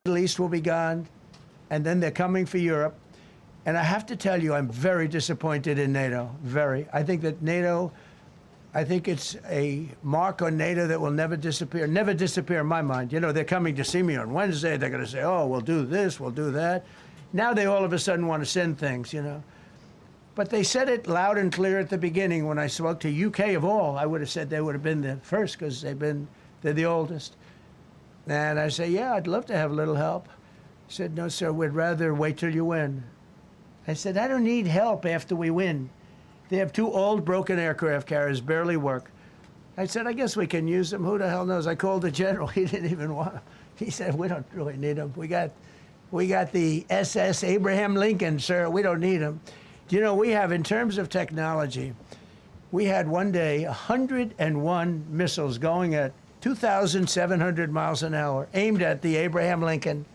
Middle East will be gone, and then they're coming for Europe. And I have to tell you, I'm very disappointed in NATO, very. I think that NATO, I think it's a mark on NATO that will never disappear in my mind. You know, they're coming to see me on Wednesday. They're going to say, oh, we'll do this, we'll do that. Now they all of a sudden want to send things, you know. But they said it loud and clear at the beginning. When I spoke to UK of all, I would have said they would have been the first because they're the oldest. And I say, yeah, I'd love to have a little help. He said, no, sir, we'd rather wait till you win. I said, I don't need help after we win. They have 2 old broken aircraft carriers, barely work. I said, I guess we can use them. Who the hell knows? I called the general. He didn't even want them. He said, we don't really need them. We got the SS Abraham Lincoln, sir. We don't need them. You know, we have, in terms of technology, we had one day 101 missiles going at 2,700 miles an hour, aimed at the Abraham Lincoln.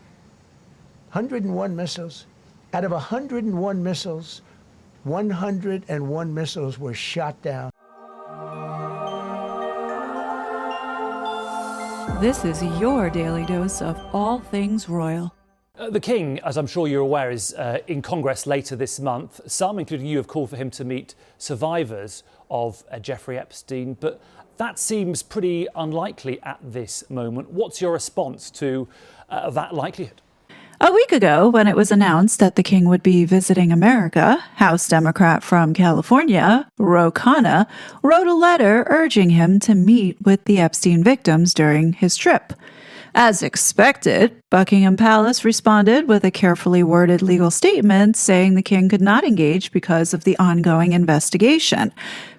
101 missiles. Out of 101 missiles, 101 missiles were shot down. This is your daily dose of all things royal. The King, as I'm sure you're aware, is in Congress later this month. Some, including you, have called for him to meet survivors of Jeffrey Epstein, but that seems pretty unlikely at this moment. What's your response to that likelihood? A week ago, when it was announced that the King would be visiting America, House Democrat from California, Ro Khanna, wrote a letter urging him to meet with the Epstein victims during his trip. As expected, Buckingham Palace responded with a carefully worded legal statement saying the King could not engage because of the ongoing investigation.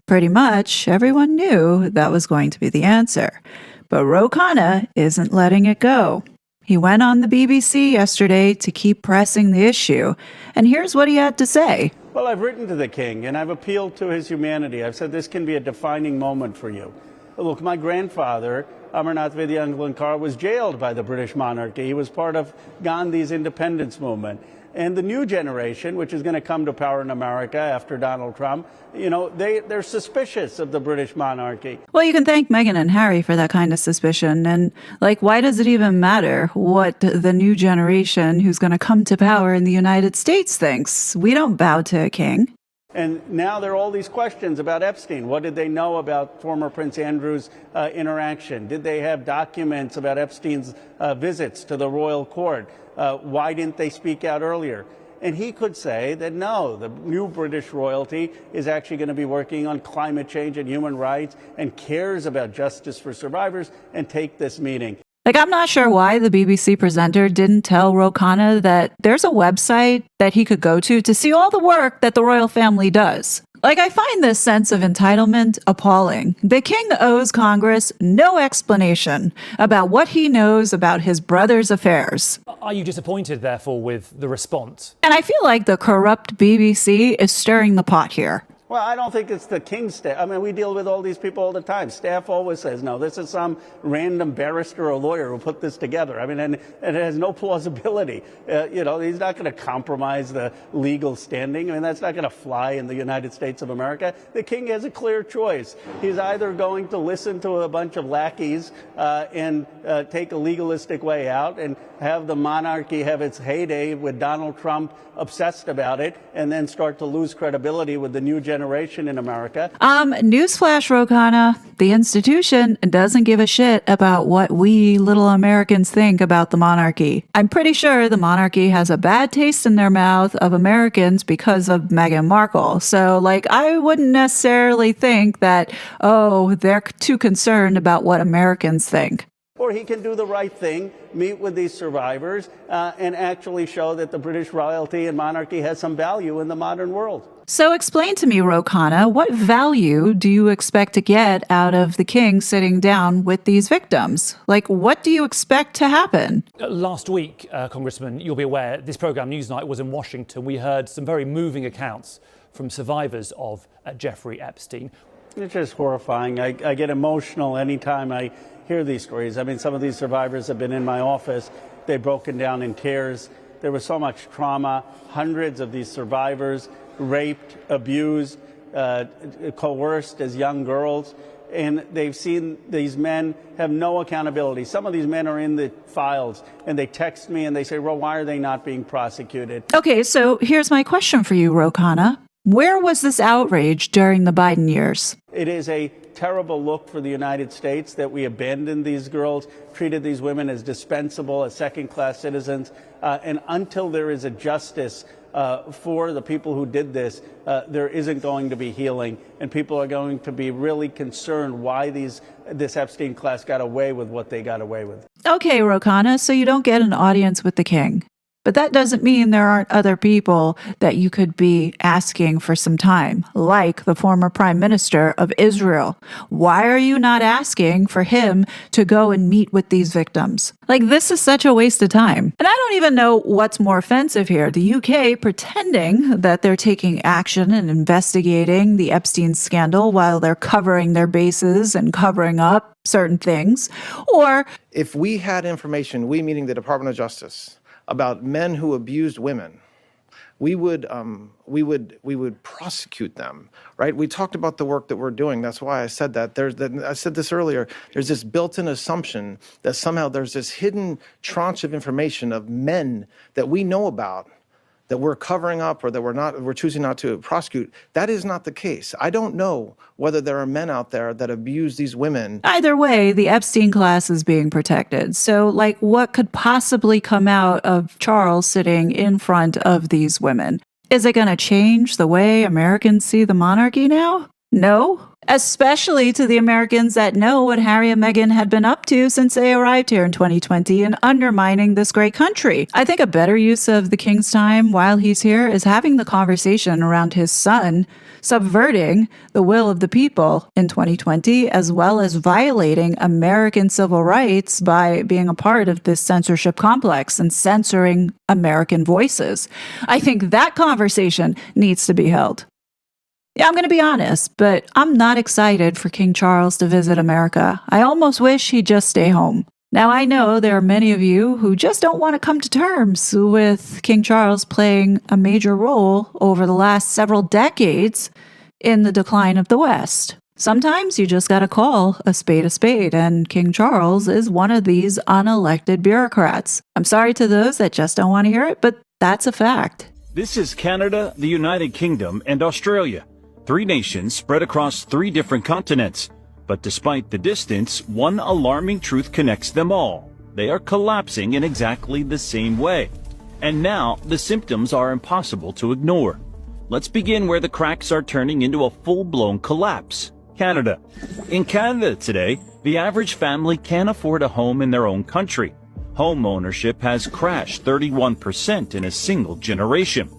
Pretty much everyone knew that was going to be the answer. But Ro Khanna isn't letting it go. He went on the BBC yesterday to keep pressing the issue, and here's what he had to say. Well, I've written to the King, and I've appealed to his humanity. I've said this can be a defining moment for you. Look, my grandfather, Amarnath Vidyalankar, was jailed by the British monarchy. He was part of Gandhi's independence movement. And the new generation, which is going to come to power in America after Donald Trump, you know, they're suspicious of the British monarchy. Well, you can thank Meghan and Harry for that kind of suspicion. And, why does it even matter what the new generation who's going to come to power in the United States thinks? We don't bow to a king. And now there are all these questions about Epstein. What did they know about former Prince Andrew's interaction? Did they have documents about Epstein's visits to the royal court? Why didn't they speak out earlier? And he could say that no, the new British royalty is actually going to be working on climate change and human rights and cares about justice for survivors and take this meeting. I'm not sure why the BBC presenter didn't tell Ro Khanna that there's a website that he could go to see all the work that the royal family does. I find this sense of entitlement appalling. The King owes Congress no explanation about what he knows about his brother's affairs. Are you disappointed, therefore, with the response? And I feel like the corrupt BBC is stirring the pot here. Well, I don't think it's the King's staff. I mean, we deal with all these people all the time. Staff always says, no, this is some random barrister or lawyer who put this together. I mean, and it has no plausibility. You know, he's not going to compromise the legal standing. I mean, that's not going to fly in the United States of America. The King has a clear choice. He's either going to listen to a bunch of lackeys and take a legalistic way out and have the monarchy have its heyday with Donald Trump obsessed about it and then start to lose credibility with the new generation in America. Newsflash, Ro Khanna, the institution doesn't give a shit about what we little Americans think about the monarchy. I'm pretty sure the monarchy has a bad taste in their mouth of Americans because of Meghan Markle. So, I wouldn't necessarily think that, they're too concerned about what Americans think. Or he can do the right thing, meet with these survivors, and actually show that the British royalty and monarchy has some value in the modern world. So explain to me, Ro Khanna, what value do you expect to get out of the King sitting down with these victims? What do you expect to happen? Last week, Congressman, you'll be aware, this programme Newsnight was in Washington. We heard some very moving accounts from survivors of Jeffrey Epstein. It's just horrifying. I get emotional anytime I hear these stories. I mean, some of these survivors have been in my office. They've broken down in tears. There was so much trauma. Hundreds of these survivors raped, abused, coerced as young girls. and they've seen these men have no accountability. Some of these men are in the files, and they text me and they say, well, why are they not being prosecuted? Okay, so here's my question for you, Ro Khanna. Where was this outrage during the Biden years? It is a terrible look for the United States that we abandoned these girls, treated these women as dispensable, as second-class citizens, and until there is a justice for the people who did this, there isn't going to be healing, and people are going to be really concerned why this Epstein class got away with what they got away with. Okay, Ro Khanna, so you don't get an audience with the king. But that doesn't mean there aren't other people that you could be asking for some time, like the former prime minister of Israel. Why are you not asking for him to go and meet with these victims? Like, this is such a waste of time. And I don't even know what's more offensive here. The UK pretending that they're taking action and investigating the Epstein scandal while they're covering their bases and covering up certain things. Or if we had information, we meaning the Department of Justice, about men who abused women, we would prosecute them, right? We talked about the work that we're doing. That's why I said that. I said this earlier. There's this built-in assumption that somehow there's this hidden tranche of information of men that we know about that we're covering up or that we're choosing not to prosecute. That is not the case. I don't know whether there are men out there that abuse these women. Either way, the Epstein class is being protected. So, like, what could possibly come out of Charles sitting in front of these women? Is it going to change the way Americans see the monarchy now? No. Especially to the Americans that know what Harry and Meghan had been up to since they arrived here in 2020 and undermining this great country. I think a better use of the king's time while he's here is having the conversation around his son subverting the will of the people in 2020, as well as violating American civil rights by being a part of this censorship complex and censoring American voices. I think that conversation needs to be held. Yeah, I'm going to be honest, but I'm not excited for King Charles to visit America. I almost wish he'd just stay home. Now, I know there are many of you who just don't want to come to terms with King Charles playing a major role over the last several decades in the decline of the West. Sometimes you just got to call a spade, and King Charles is one of these unelected bureaucrats. I'm sorry to those that just don't want to hear it, but that's a fact. This is Canada, the United Kingdom, and Australia. 3 nations spread across 3 different continents. But despite the distance, one alarming truth connects them all. They are collapsing in exactly the same way. And now, the symptoms are impossible to ignore. Let's begin where the cracks are turning into a full-blown collapse. Canada. In Canada today, the average family can't afford a home in their own country. Home ownership has crashed 31% in a single generation.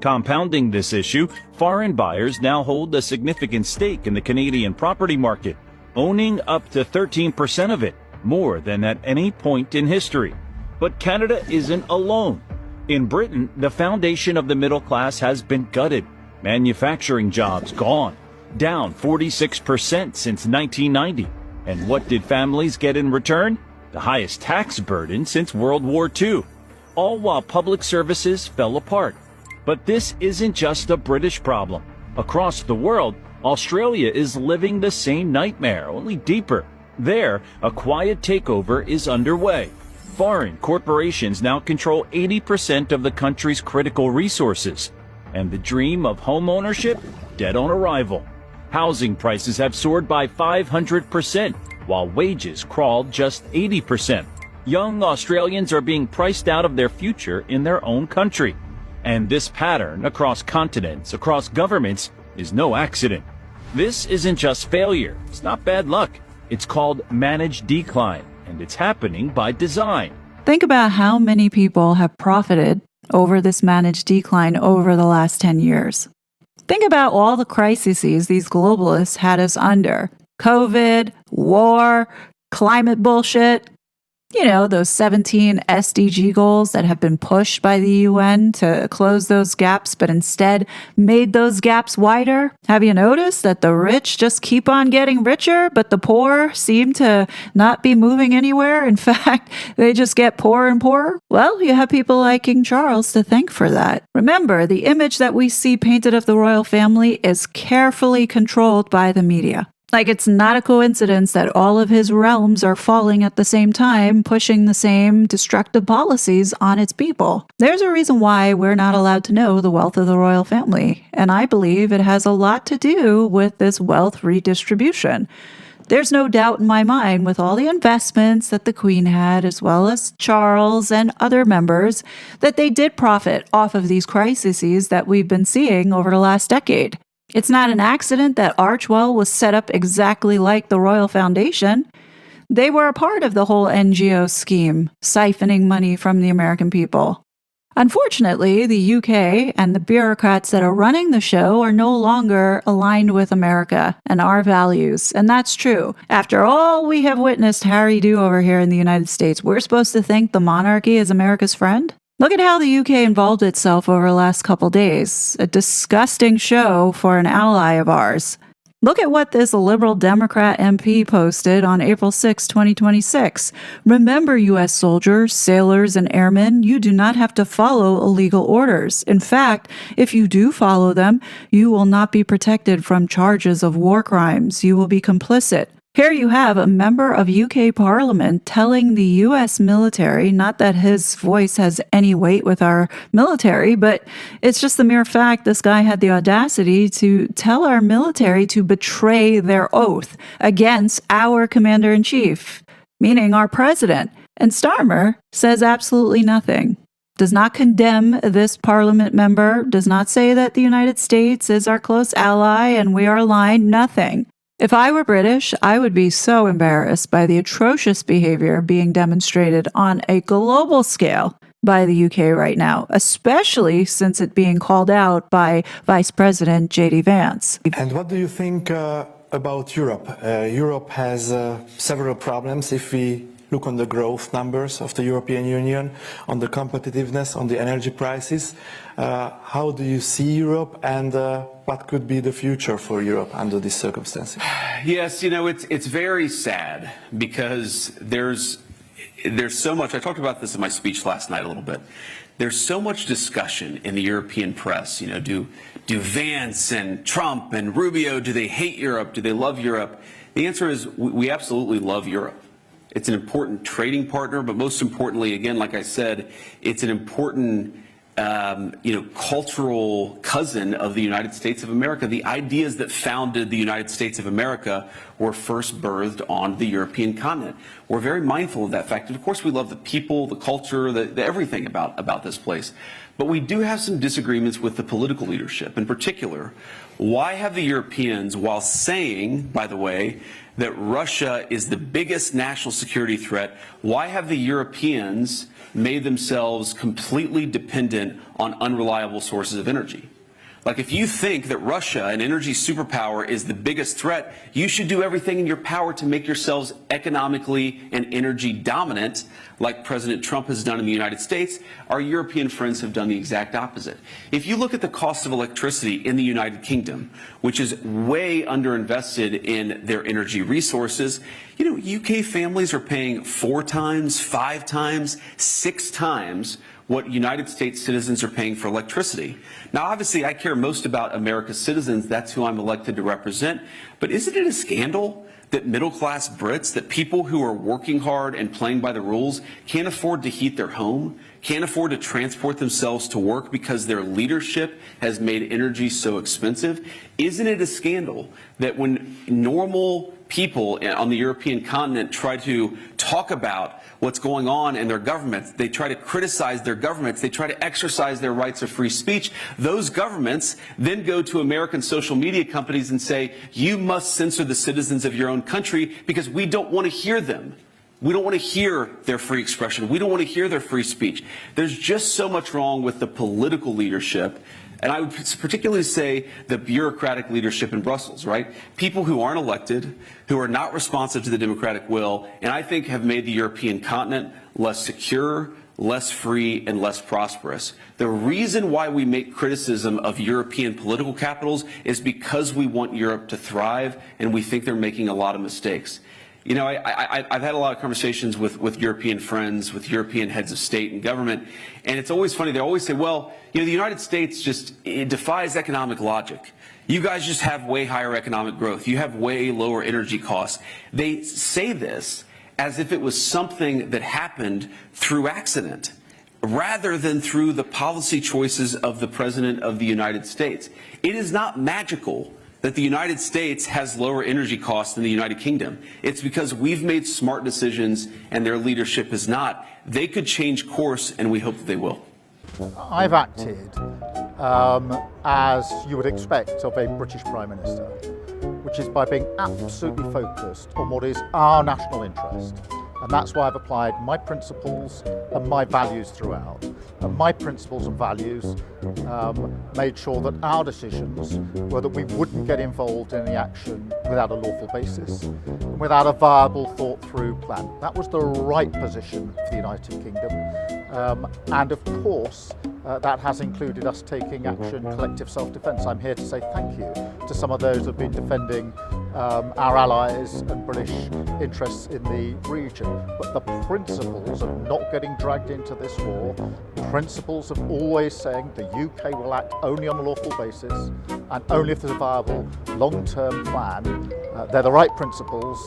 Compounding this issue, foreign buyers now hold a significant stake in the Canadian property market, owning up to 13% of it, more than at any point in history. But Canada isn't alone. In Britain, the foundation of the middle class has been gutted. Manufacturing jobs gone, down 46% since 1990. And what did families get in return? The highest tax burden since World War II. All while public services fell apart. But this isn't just a British problem. Across the world, Australia is living the same nightmare, only deeper. There, a quiet takeover is underway. Foreign corporations now control 80% of the country's critical resources. And the dream of home ownership? Dead on arrival. Housing prices have soared by 500%, while wages crawled just 80%. Young Australians are being priced out of their future in their own country. And this pattern across continents, across governments, is no accident. This isn't just failure. It's not bad luck. It's called managed decline, and it's happening by design. Think about how many people have profited over this managed decline over the last 10 years. Think about all the crises these globalists had us under. COVID, war, climate bullshit. You know, those 17 SDG goals that have been pushed by the UN to close those gaps, but instead made those gaps wider. Have you noticed that the rich just keep on getting richer, but the poor seem to not be moving anywhere? In fact, they just get poorer and poorer. Well, you have people like King Charles to thank for that. Remember, the image that we see painted of the royal family is carefully controlled by the media. Like, it's not a coincidence that all of his realms are falling at the same time, pushing the same destructive policies on its people. There's a reason why we're not allowed to know the wealth of the royal family, and I believe it has a lot to do with this wealth redistribution. There's no doubt in my mind, with all the investments that the Queen had, as well as Charles and other members, that they did profit off of these crises that we've been seeing over the last decade. It's not an accident that Archwell was set up exactly like the Royal Foundation. They were a part of the whole NGO scheme, siphoning money from the American people. Unfortunately, the UK and the bureaucrats that are running the show are no longer aligned with America and our values, and that's true. After all we have witnessed Harry do over here in the United States, we're supposed to think the monarchy is America's friend? Look at how the UK involved itself over the last couple days. A disgusting show for an ally of ours. Look at what this Liberal Democrat MP posted on April 6, 2026. Remember, U.S. soldiers, sailors, and airmen, you do not have to follow illegal orders. In fact, if you do follow them, you will not be protected from charges of war crimes. You will be complicit. Here you have a member of UK Parliament telling the US military, not that his voice has any weight with our military, but it's just the mere fact this guy had the audacity to tell our military to betray their oath against our commander-in-chief, meaning our president. And Starmer says absolutely nothing. Does not condemn this parliament member, does not say that the United States is our close ally and we are aligned, nothing. If I were British, I would be so embarrassed by the atrocious behavior being demonstrated on a global scale by the UK right now, especially since it being called out by Vice President J.D. Vance. And what do you think about Europe? Europe has several problems if we look on the growth numbers of the European Union, on the competitiveness, on the energy prices. How do you see Europe, and what could be the future for Europe under these circumstances? Yes, you know, it's very sad because there's so much. I talked about this in my speech last night a little bit. There's so much discussion in the European press. You know, do Vance and Trump and Rubio, do they hate Europe? Do they love Europe? The answer is we absolutely love Europe. It's an important trading partner, but most importantly, again, like I said, it's an important cultural cousin of the United States of America. The ideas that founded the United States of America were first birthed on the European continent. We're very mindful of that fact. And of course, we love the people, the culture, the everything about this place. But we do have some disagreements with the political leadership. In particular, why have the Europeans, while saying, by the way, that Russia is the biggest national security threat, why have the Europeans made themselves completely dependent on unreliable sources of energy? Like, if you think that Russia, an energy superpower, is the biggest threat, you should do everything in your power to make yourselves economically and energy dominant, like President Trump has done in the United States. Our European friends have done the exact opposite. If you look at the cost of electricity in the United Kingdom, which is way underinvested in their energy resources, you know, UK families are paying 4 times, 5 times, 6 times what United States citizens are paying for electricity. Now, obviously, I care most about America's citizens. That's who I'm elected to represent. But isn't it a scandal that middle-class Brits, that people who are working hard and playing by the rules can't afford to heat their home, can't afford to transport themselves to work because their leadership has made energy so expensive? Isn't it a scandal that when normal people on the European continent try to talk about what's going on in their governments, they try to criticize their governments, they try to exercise their rights of free speech, those governments then go to American social media companies and say, you must censor the citizens of your own country because we don't want to hear them. We don't want to hear their free expression. We don't want to hear their free speech. There's just so much wrong with the political leadership. And I would particularly say the bureaucratic leadership in Brussels, right? People who aren't elected, who are not responsive to the democratic will, and I think have made the European continent less secure, less free, and less prosperous. The reason why we make criticism of European political capitals is because we want Europe to thrive, and we think they're making a lot of mistakes. You know, I've had a lot of conversations with European friends, with European heads of state and government, and it's always funny. They always say, well, you know, the United States it defies economic logic. You guys just have way higher economic growth. You have way lower energy costs. They say this as if it was something that happened through accident, rather than through the policy choices of the President of the United States. It is not magical that the United States has lower energy costs than the United Kingdom. It's because we've made smart decisions and their leadership is not. They could change course, and we hope that they will. I've acted as you would expect of a British Prime Minister, which is by being absolutely focused on what is our national interest. And that's why I've applied my principles and my values throughout. And my principles and values made sure that our decisions were that we wouldn't get involved in any action without a lawful basis, and without a viable, thought-through plan. That was the right position for the United Kingdom. And of course, that has included us taking action, collective self-defence. I'm here to say thank you to some of those who have been defending our allies and British interests in the region. But the principles of not getting dragged into this war, principles of always saying the UK will act only on a lawful basis and only if there's a viable long-term plan, they're the right principles.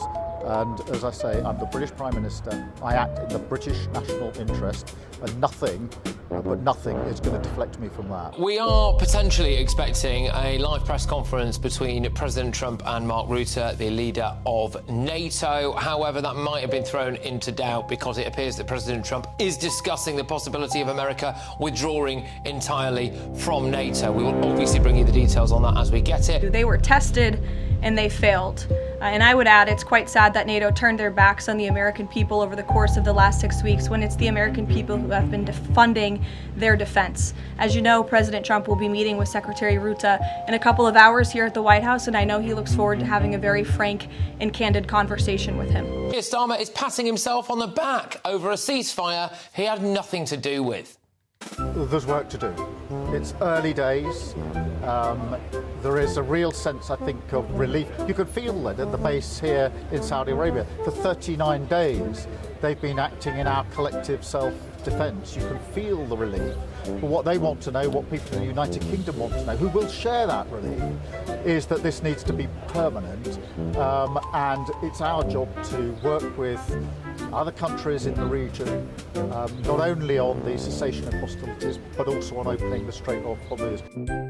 And as I say, I'm the British Prime Minister. I act in the British national interest, and nothing is going to deflect me from that. We are potentially expecting a live press conference between President Trump and Mark Rutte, the leader of NATO. However, that might have been thrown into doubt because it appears that President Trump is discussing the possibility of America withdrawing entirely from NATO. We will obviously bring you the details on that as we get it. They were tested and they failed. And I would add, it's quite sad that NATO turned their backs on the American people over the course of the last 6 weeks when it's the American people who have been funding their defense. As you know, President Trump will be meeting with Secretary Rutte in a couple of hours here at the White House, and I know he looks forward to having a very frank and candid conversation with him. Starmer is patting himself on the back over a ceasefire he had nothing to do with. There's work to do. It's early days. There is a real sense, I think, of relief. You can feel it at the base here in Saudi Arabia. For 39 days, they've been acting in our collective self-defence. You can feel the relief. But what they want to know, what people in the United Kingdom want to know, who will share that relief, is that this needs to be permanent. And it's our job to work with other countries in the region, not only on the cessation of hostilities, but also on opening the Strait of Hormuz.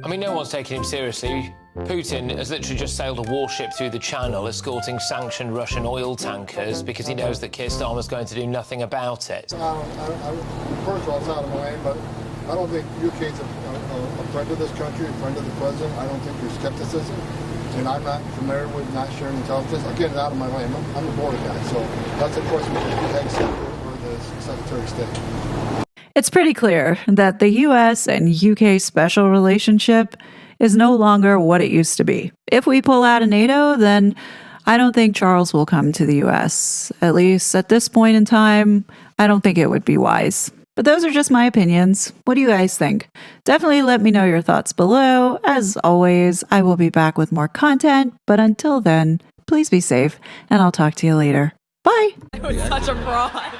I mean, no one's taking him seriously. Putin has literally just sailed a warship through the channel, escorting sanctioned Russian oil tankers because he knows that Keir Starmer's going to do nothing about it. First of all, it's out of my mind, but I don't think UK's a friend of this country, a friend of the president. I don't think there's skepticism. And I'm not familiar with not sharing intelligence. Again, it's out of my mind. I'm the border guy, so that's a question for the Head or the Secretary of State. It's pretty clear that the US and UK special relationship is no longer what it used to be. If we pull out of NATO, then I don't think Charles will come to the US. At least at this point in time, I don't think it would be wise. But those are just my opinions. What do you guys think? Definitely let me know your thoughts below. As always, I will be back with more content. But until then, please be safe, and I'll talk to you later. Bye! I was such a fraud.